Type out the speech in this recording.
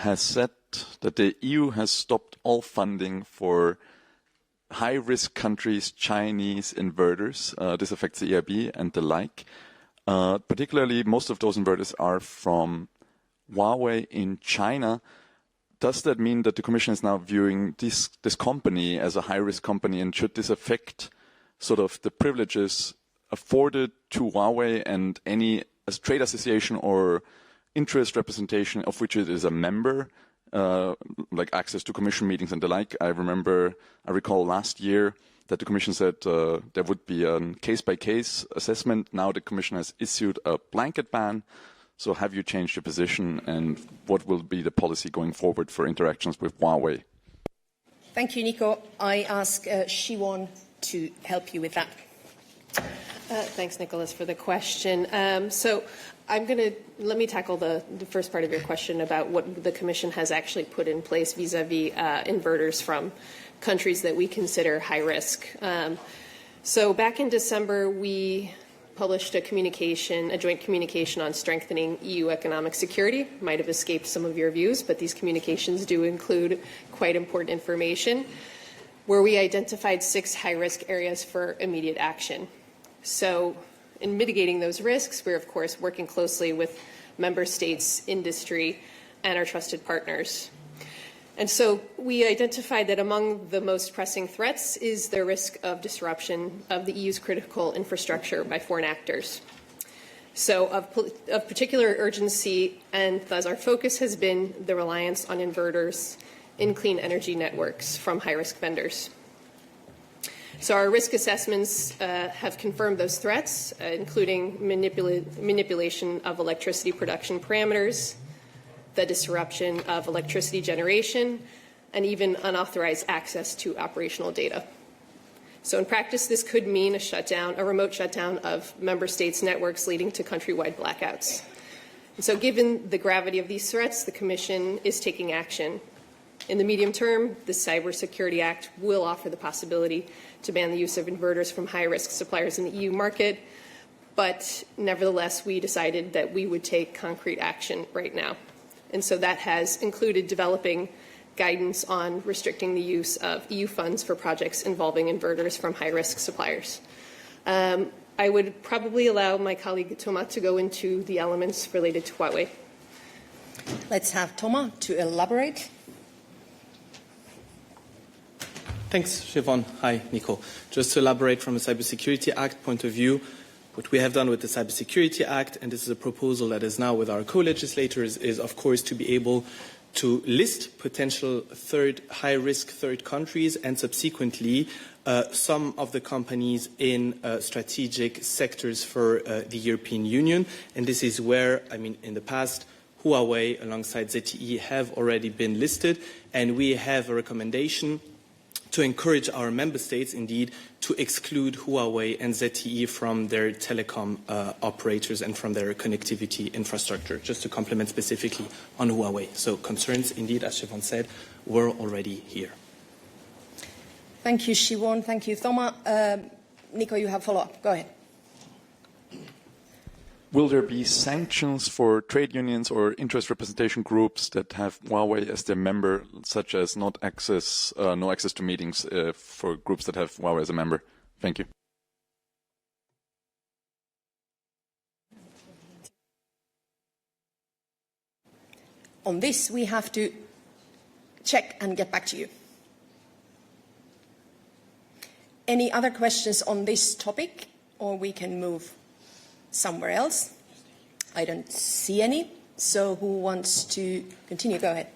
has said that the EU has stopped all funding for high-risk countries, Chinese inverters. This affects the EIB and the like. Particularly, most of those inverters are from Huawei in China. Does that mean that the Commission is now viewing this company as a high-risk company, and should this affect sort of the privileges afforded to Huawei and any trade association or interest representation of which it is a member, like access to Commission meetings and the like? I recall last year that the Commission said there would be a case-by-case assessment. Now the Commission has issued a blanket ban. So have you changed your position, and what will be the policy going forward for interactions with Huawei? Thank you, Nico. I ask Siobhan to help you with that. Thanks, Nicholas, for the question. Let me tackle the first part of your question about what the Commission has actually put in place vis-a-vis inverters from countries that we consider high risk. So back in December, we published a joint communication on strengthening EU economic security. Might have escaped some of your views, but these communications do include quite important information, where we identified 6 high-risk areas for immediate action. So in mitigating those risks, we're, of course, working closely with member states, industry, and our trusted partners. And so we identified that among the most pressing threats is the risk of disruption of the EU's critical infrastructure by foreign actors. So of particular urgency, and thus our focus has been the reliance on inverters in clean energy networks from high-risk vendors. So our risk assessments have confirmed those threats, including manipulation of electricity production parameters, the disruption of electricity generation, and even unauthorized access to operational data. So in practice, this could mean a remote shutdown of member states' networks, leading to countrywide blackouts. And so given the gravity of these threats, the Commission is taking action. In the medium term, the Cybersecurity Act will offer the possibility to ban the use of inverters from high-risk suppliers in the EU market, but nevertheless, we decided that we would take concrete action right now. And so that has included developing guidance on restricting the use of EU funds for projects involving inverters from high-risk suppliers. I would probably allow my colleague Thomas to go into the elements related to Huawei. Let's have Thomas to elaborate. Thanks, Siobhan. Hi, Nico. Just to elaborate from a Cybersecurity Act point of view, what we have done with the Cybersecurity Act, and this is a proposal that is now with our co-legislators, is of course to be able to list potential high-risk third countries and subsequently some of the companies in strategic sectors for the European Union. And this is where, in the past, Huawei alongside ZTE have already been listed, and we have a recommendation to encourage our member states, indeed, to exclude Huawei and ZTE from their telecom operators and from their connectivity infrastructure, just to complement specifically on Huawei. So concerns, indeed, as Siobhan said, were already here. Thank you, Siobhan. Thank you, Thomas. Nico, you have a follow-up. Go ahead. Will there be sanctions for trade unions or interest representation groups that have Huawei as their member, such as no access to meetings for groups that have Huawei as a member? Thank you. On this, we have to check and get back to you. Any other questions on this topic, or we can move somewhere else? I don't see any. So who wants to continue? Go ahead.